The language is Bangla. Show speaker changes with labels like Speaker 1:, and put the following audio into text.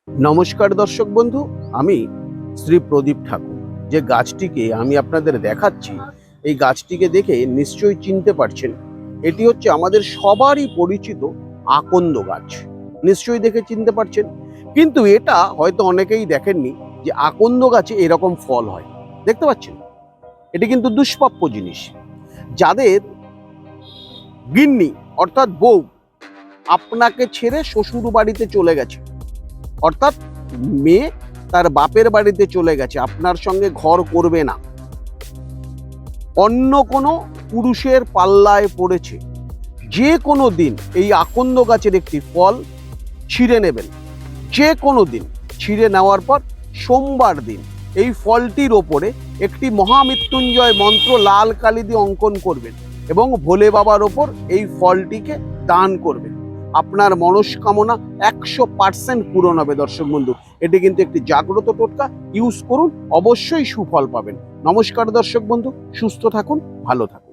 Speaker 1: নমস্কার দর্শক বন্ধু, আমি শ্রী প্রদীপ ঠাকুর। যে গাছটিকে আমি আপনাদের দেখাচ্ছি, এই গাছটিকে দেখে নিশ্চয়ই চিনতে পারছেন। এটি হচ্ছে আমাদের সবারই পরিচিত আকন্দ গাছ। নিশ্চয়ই দেখে চিনতে পারছেন। কিন্তু এটা হয়তো অনেকেই দেখেননি যে আকন্দ গাছে এরকম ফল হয়। দেখতে পাচ্ছেন? এটি কিন্তু দুষ্প্রাপ্য জিনিস। যাদের গিন্নি অর্থাৎ বউ আপনাকে ছেড়ে শ্বশুর বাড়িতে চলে গেছে, অর্থাৎ মেয়ে তার বাপের বাড়িতে চলে গেছে, আপনার সঙ্গে ঘর করবে না, অন্য কোনো পুরুষের পাল্লায় পড়েছে, যে কোনো দিন এই আকন্দ গাছের একটি ফল ছিঁড়ে নেবেন। যে কোনো দিন ছিঁড়ে নেওয়ার পর সোমবার দিন এই ফলটির ওপরে একটি মহামৃত্যুঞ্জয় মন্ত্র লাল কালি দিয়ে অঙ্কন করবেন এবং ভোলে বাবার ওপর এই ফলটিকে দান করবেন। আপনার মনস্কামনা 100% পূরণ হবে। দর্শক বন্ধু, এটি কিন্তু একটি জাগ্রত টোটকা, ইউজ করুন, অবশ্যই সুফল পাবেন। নমস্কার দর্শক বন্ধু, সুস্থ থাকুন, ভালো থাকুন।